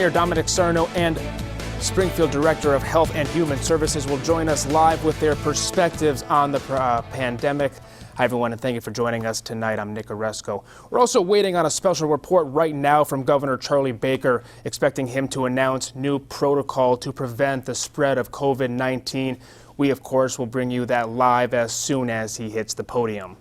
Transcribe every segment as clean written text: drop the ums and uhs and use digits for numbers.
Mayor Dominic Sarno and Springfield Director of Health and Human Services will join us live with their perspectives on the pandemic. Hi, everyone, and thank you for joining us tonight. I'm Nick Oresco. We're also waiting on a special report right now from Governor Charlie Baker, expecting him to announce new protocol to prevent the spread of COVID-19. We, of course, will bring you that live as soon as he hits the podium.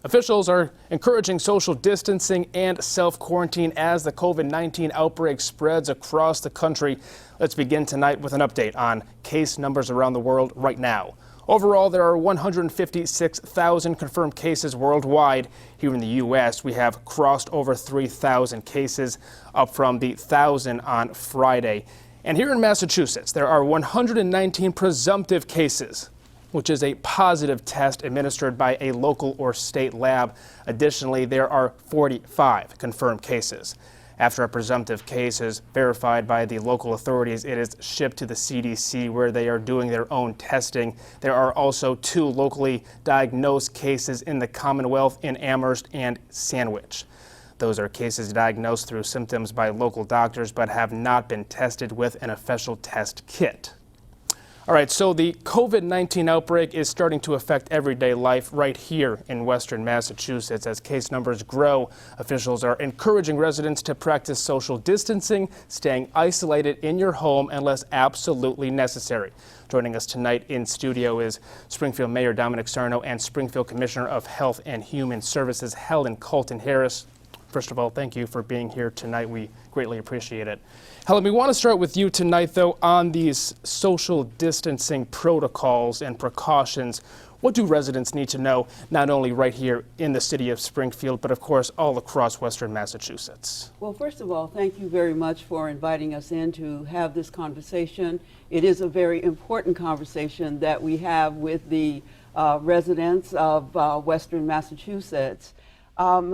Officials are encouraging social distancing and self-quarantine as the COVID-19 outbreak spreads across the country. Let's begin tonight with an update on case numbers around the world right now. Overall, there are 156,000 confirmed cases worldwide. Here in the U.S., we have crossed over 3,000 cases, up from the 1,000 on Friday. And here in Massachusetts, there are 119 presumptive cases, which is a positive test administered by a local or state lab. Additionally, there are 45 confirmed cases. After a presumptive case is verified by the local authorities, it is shipped to the CDC where they are doing their own testing. There are also 2 locally diagnosed cases in the Commonwealth in Amherst and Sandwich. Those are cases diagnosed through symptoms by local doctors but have not been tested with an official test kit. All right, so the COVID-19 outbreak is starting to affect everyday life right here in Western Massachusetts. As case numbers grow, officials are encouraging residents to practice social distancing, staying isolated in your home unless absolutely necessary. Joining us tonight in studio is Springfield Mayor Dominic Sarno and Springfield Commissioner of Health and Human Services Helen Colton Harris. First of all, thank you for being here tonight. We greatly appreciate it. Helen, we want to start with you tonight, though, on these social distancing protocols and precautions. What do residents need to know, not only right here in the city of Springfield, but of course all across Western Massachusetts? Well, first of all, thank you very much for inviting us in to have this conversation. It is a very important conversation that we have with the residents of Western Massachusetts.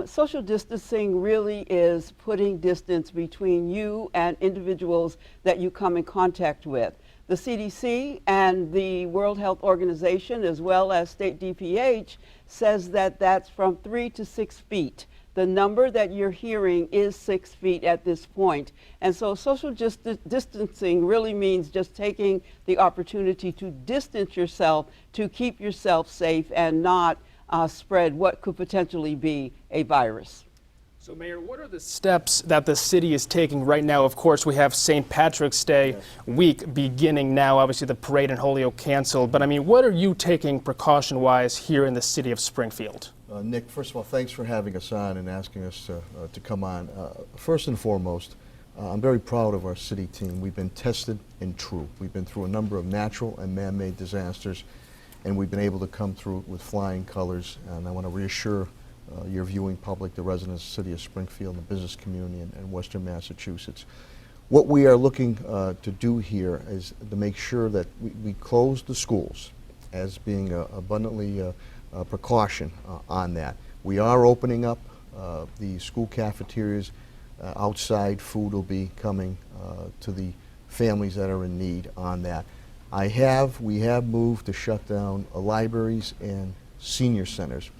Social distancing really is putting distance between you and individuals that you come in contact with. The CDC and the World Health Organization, as well as state DPH, says that that's from 3 to 6 feet. The number that you're hearing is 6 feet at this point. And so social distancing really means just taking the opportunity to distance yourself, to keep yourself safe and not spread what could potentially be a virus. So, Mayor, what are the steps that the city is taking right now? Of course, we have St. Patrick's Day week beginning now. Obviously, the parade in Holyoke canceled. But, I mean, what are you taking precaution-wise here in the city of Springfield? Nick, first of all, thanks for having us on and asking us to come on. First and foremost, I'm very proud of our city team. We've been tested and true. We've been through a number of natural and man-made disasters, and we've been able to come through with flying colors. And I want to reassure your viewing public, the residents of the city of Springfield, the business community, and Western Massachusetts. What we are looking to do here is to make sure that we close the schools as being abundantly precaution on that. We are opening up the school cafeterias. Outside food will be coming to the families that are in need on that. We have moved to shut down libraries and senior centers.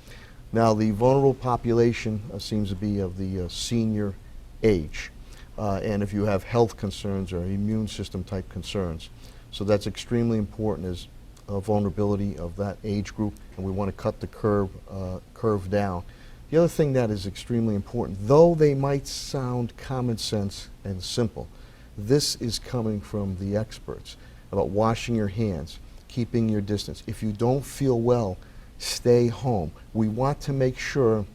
Now, the vulnerable population seems to be of the senior age, and if you have health concerns or immune system type concerns. So that's extremely important, is vulnerability of that age group, and we want to cut the curve down. The other thing that is extremely important, though they might sound common sense and simple, this is coming from the experts about washing your hands, keeping your distance. If you don't feel well, stay home. We want to make sure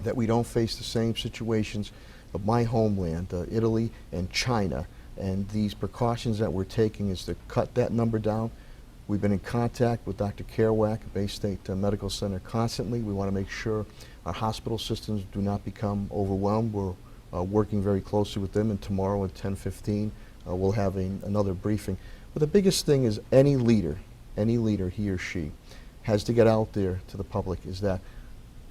that we don't face the same situations of my homeland, Italy and China. And these precautions that we're taking is to cut that number down. We've been in contact with Dr. Kerouac at Bay State Medical Center constantly. We want to make sure our hospital systems do not become overwhelmed. We're working very closely with them, and tomorrow at 10:15 we'll have another briefing. But the biggest thing is any leader, he or she, has to get out there to the public is that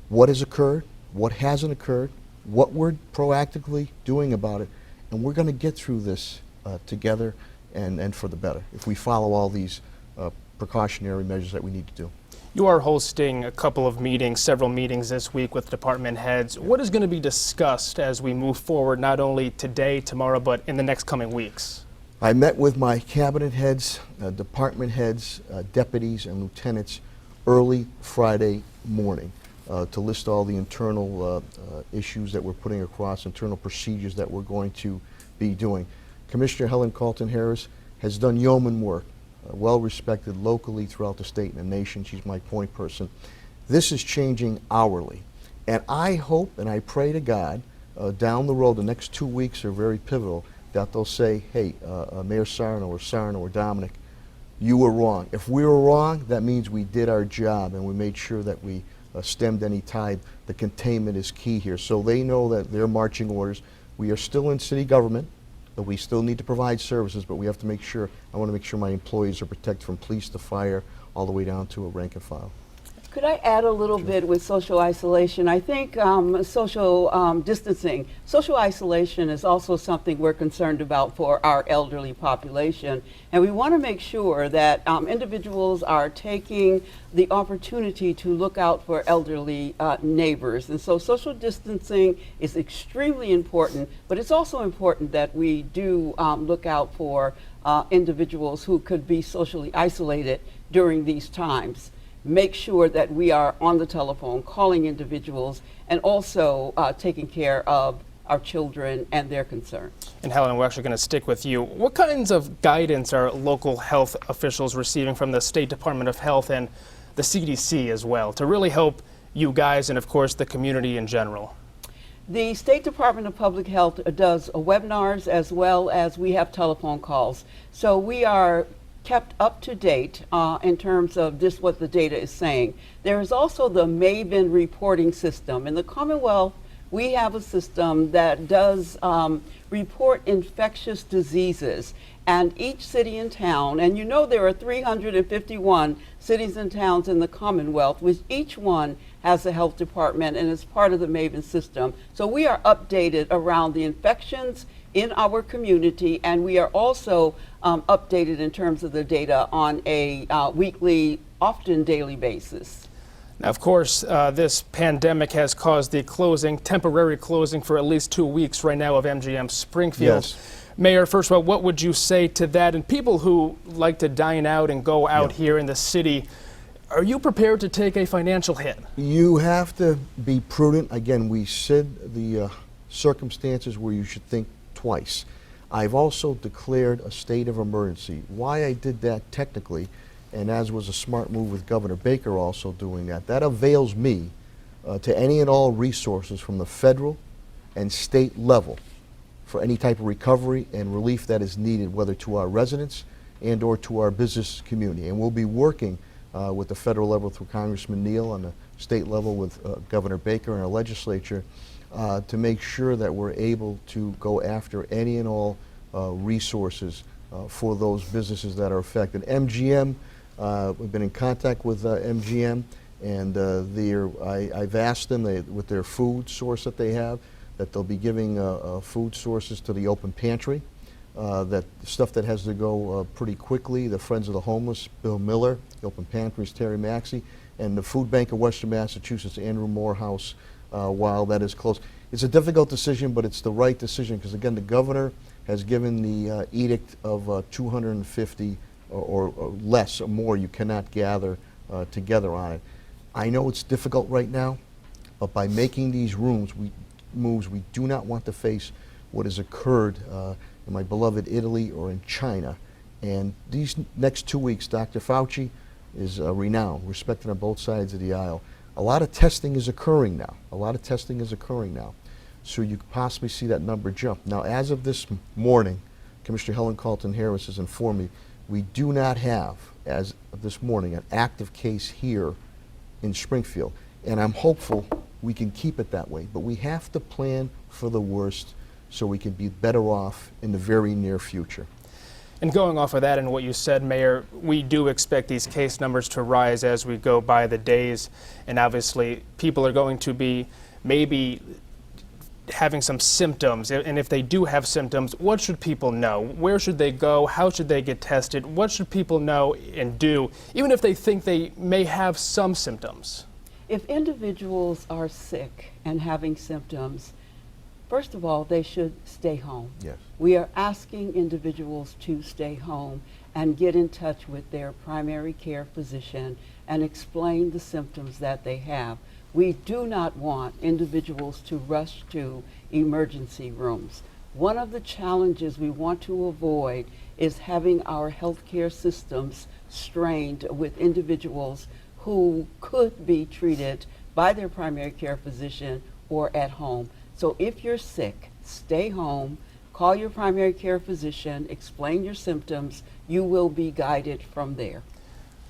what has occurred, what hasn't occurred, what we're proactively doing about it, and we're going to get through this together and for the better if we follow all these precautionary measures that we need to do. You are hosting a couple of meetings, several meetings this week with department heads. What is going to be discussed as we move forward, not only today, tomorrow, but in the next coming weeks? I met with my cabinet heads, department heads, deputies, and lieutenants early Friday morning to list all the internal issues that we're putting across, internal procedures that we're going to be doing. Commissioner Helen Carlton Harris has done yeoman work, well respected locally throughout the state and the nation. She's my point person. This is changing hourly. And I hope and I pray to God down the road, the next 2 weeks are very pivotal, that they'll say, hey, Mayor Sarno or Dominic, you were wrong. If we were wrong, that means we did our job and we made sure that we stemmed any tide. The containment is key here. So they know that their marching orders. We are still in city government, but we still need to provide services, but we have to make sure, I want to make sure my employees are protected from police to fire, all the way down to a rank and file. Could I add a little bit with social isolation? I think social distancing. Social isolation is also something we're concerned about for our elderly population. And we want to make sure that individuals are taking the opportunity to look out for elderly neighbors. And so social distancing is extremely important, but it's also important that we do look out for individuals who could be socially isolated during these times. Make sure that we are on the telephone calling individuals and also taking care of our children and their concerns. And Helen, we're actually going to stick with you. What kinds of guidance are local health officials receiving from the State Department of Health and the CDC as well to really help you guys and, of course, the community in general? The State Department of Public Health does webinars as well as we have telephone calls. So we are kept up to date in terms of just what the data is saying. There is also the MAVEN reporting system. In the Commonwealth, we have a system that does report infectious diseases. And each city and town, and you know there are 351 cities and towns in the Commonwealth, which each one has a health department and is part of the MAVEN system. So we are updated around the infections in our community, and we are also updated in terms of the data on a weekly, often daily basis. Now, of course, this pandemic has caused the temporary closing for at least 2 weeks right now of MGM Springfield. Yes. Mayor, first of all, what would you say to that? And people who like to dine out and go out here in the city, are you prepared to take a financial hit? You have to be prudent. Again, we said the circumstances where you should think twice. I've also declared a state of emergency. Why I did that technically, and as was a smart move with Governor Baker also doing that avails me to any and all resources from the federal and state level for any type of recovery and relief that is needed, whether to our residents and or to our business community. And we'll be working with the federal level through Congressman Neal, on the state level with Governor Baker and our legislature to make sure that we're able to go after any and all resources for those businesses that are affected. MGM, we've been in contact with MGM, and I've asked them with their food source that they have, that they'll be giving food sources to the open pantry, that stuff that has to go pretty quickly. The Friends of the Homeless, Bill Miller, the open pantries, Terry Maxey, and the Food Bank of Western Massachusetts, Andrew Morehouse, while that is close. It's a difficult decision, but it's the right decision, because again, the governor has given the edict of 250 or less or more. You cannot gather together on it. I know it's difficult right now, but by making these moves, we do not want to face what has occurred in my beloved Italy or in China. And these next 2 weeks, Dr. Fauci is renowned, respected on both sides of the aisle. A lot of testing is occurring now. So you could possibly see that number jump. Now, as of this morning, Commissioner Helen Carlton Harris has informed me we do not have, as of this morning, an active case here in Springfield. And I'm hopeful we can keep it that way. But we have to plan for the worst so we can be better off in the very near future. And going off of that and what you said, Mayor, we do expect these case numbers to rise as we go by the days. And obviously, people are going to be maybe having some symptoms, and if they do have symptoms, what should people know? Where should they go? How should they get tested? What should people know and do, even if they think they may have some symptoms? If individuals are sick and having symptoms, first of all, they should stay home. Yes. We are asking individuals to stay home and get in touch with their primary care physician and explain the symptoms that they have. We do not want individuals to rush to emergency rooms. One of the challenges we want to avoid is having our healthcare systems strained with individuals who could be treated by their primary care physician or at home. So if you're sick, stay home, call your primary care physician, explain your symptoms. You will be guided from there.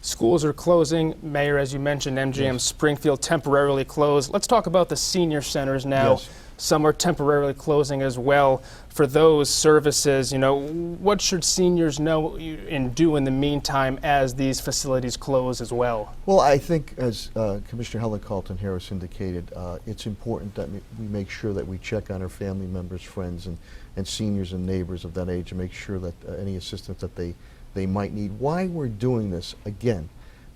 Schools are closing. Mayor, as you mentioned, MGM Yes. Springfield temporarily closed. Let's talk about the senior centers now. Yes. Some are temporarily closing as well. For those services, what should seniors know and do in the meantime as these facilities close as well? Well, I think, as Commissioner Helen Carlton Harris indicated, it's important that we make sure that we check on our family members, friends, and seniors and neighbors of that age, and make sure that any assistance that they might need. Why we're doing this, again,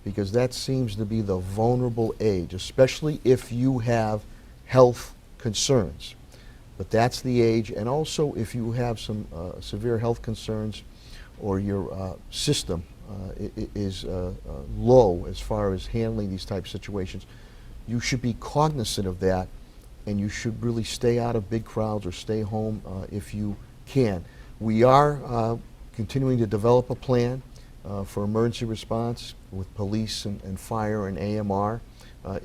because that seems to be the vulnerable age, especially if you have health concerns. But that's the age, and also if you have some severe health concerns or your system is low as far as handling these type of situations, you should be cognizant of that, and you should really stay out of big crowds or stay home if you can. We are continuing to develop a plan for emergency response with police and fire and AMR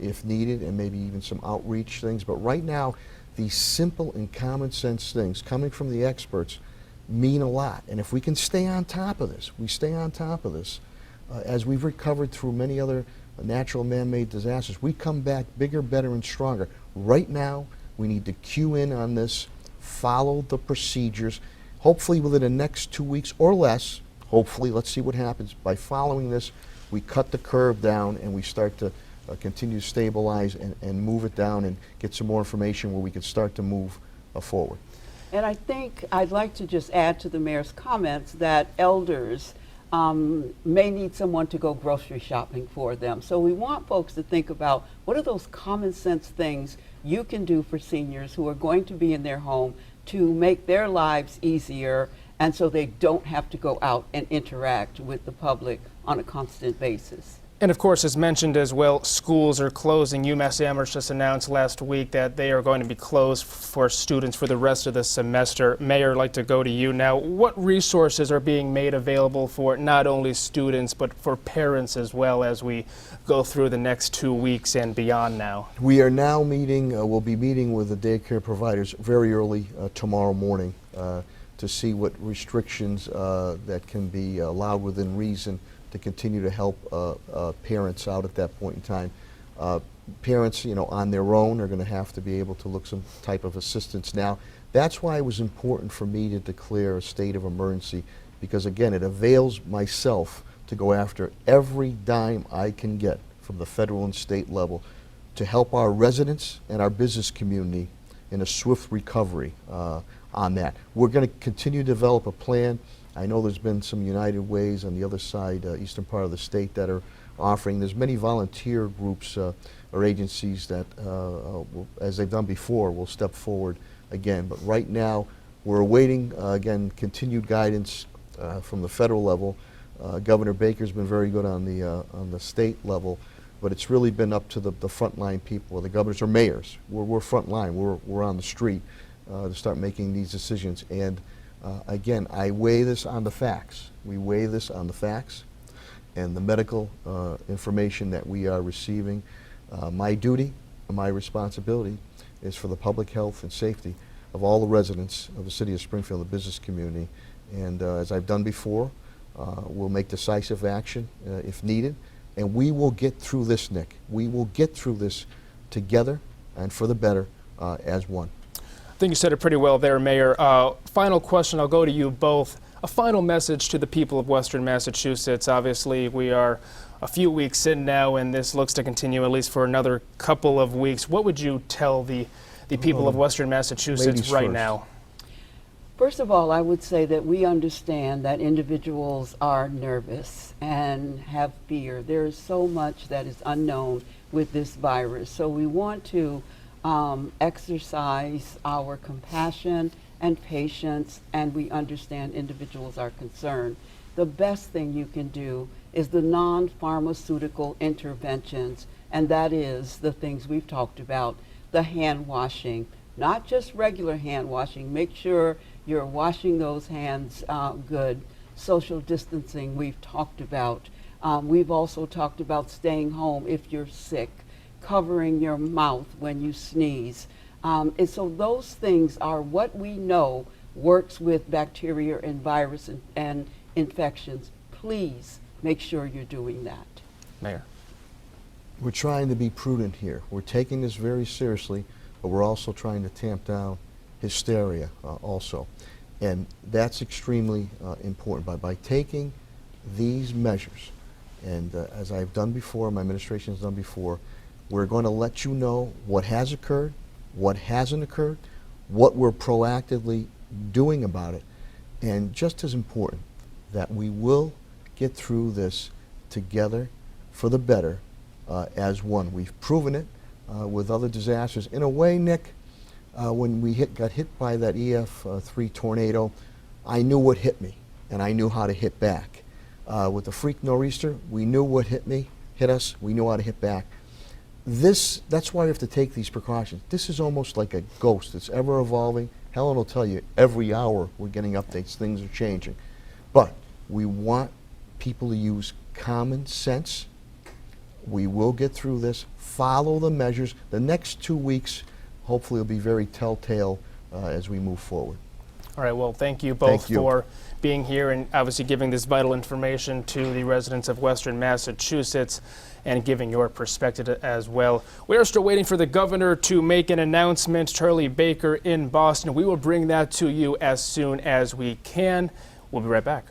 if needed, and maybe even some outreach things. But right now, these simple and common sense things coming from the experts mean a lot. And if we can stay on top of this, as we've recovered through many other natural man-made disasters, we come back bigger, better, and stronger. Right now, we need to cue in on this, follow the procedures. Hopefully within the next 2 weeks or less, hopefully, let's see what happens. By following this, we cut the curve down and we start to continue to stabilize and move it down and get some more information where we can start to move forward. And I think I'd like to just add to the mayor's comments that elders may need someone to go grocery shopping for them. So we want folks to think about what are those common sense things you can do for seniors who are going to be in their home to make their lives easier, and so they don't have to go out and interact with the public on a constant basis. And of course, as mentioned as well, schools are closing. UMass Amherst just announced last week that they are going to be closed for students for the rest of the semester. Mayor, I'd like to go to you now. What resources are being made available for not only students, but for parents as well as we go through the next 2 weeks and beyond now? We are now meeting, we'll be meeting with the daycare providers very early tomorrow morning to see what restrictions that can be allowed within reason to continue to help parents out at that point in time. Parents, on their own are going to have to be able to look some type of assistance now. That's why it was important for me to declare a state of emergency, because again, it avails myself to go after every dime I can get from the federal and state level to help our residents and our business community in a swift recovery on that. We're going to continue to develop a plan. I know there's been some United Ways on the other side, eastern part of the state, that are offering. There's many volunteer groups or agencies that, as they've done before, will step forward again. But right now, we're awaiting, again, continued guidance from the federal level. Governor Baker's been very good on the state level, but it's really been up to the frontline people, the governors or mayors. We're frontline. We're on the street to start making these decisions. And again, I weigh this on the facts. We weigh this on the facts and the medical information that we are receiving. My duty and my responsibility is for the public health and safety of all the residents of the city of Springfield, the business community. And as I've done before, we'll make decisive action if needed. And we will get through this, Nick. We will get through this together and for the better as one. I think you said it pretty well there, Mayor. Final question, I'll go to you both. A final message to the people of Western Massachusetts. Obviously, we are a few weeks in now, and this looks to continue at least for another couple of weeks. What would you tell the the people of Western Massachusetts Ladies right first. now? First of all, I would say that we understand that individuals are nervous and have fear. There is so much that is unknown with this virus. So we want to exercise our compassion and patience, and we understand individuals are concerned. The best thing you can do is the non-pharmaceutical interventions, and that is the things we've talked about, the hand washing, not just regular hand washing. Make sure you're washing those hands good. Social distancing we've talked about. We've also talked about staying home if you're sick, covering your mouth when you sneeze. And so those things are what we know works with bacteria and virus and infections. Please make sure you're doing that. Mayor. We're trying to be prudent here. We're taking this very seriously, but we're also trying to tamp down hysteria also. And that's extremely important. By taking these measures, and as I've done before, my administration has done before, we're going to let you know what has occurred, what hasn't occurred, what we're proactively doing about it, and just as important, that we will get through this together for the better as one. We've proven it with other disasters. In a way, Nick, when we got hit by that EF3 tornado, I knew what hit me, and I knew how to hit back. With the freak nor'easter, we knew what hit us, we knew how to hit back. That's why we have to take these precautions. This is almost like a ghost. It's ever evolving. Helen will tell you every hour we're getting updates, things are changing. But we want people to use common sense. We will get through this. Follow the measures. The next 2 weeks hopefully will be very telltale as we move forward. All right, well, thank you both Thank you. for being here and obviously giving this vital information to the residents of Western Massachusetts and giving your perspective as well. We are still waiting for the governor to make an announcement, Charlie Baker in Boston. We will bring that to you as soon as we can. We'll be right back.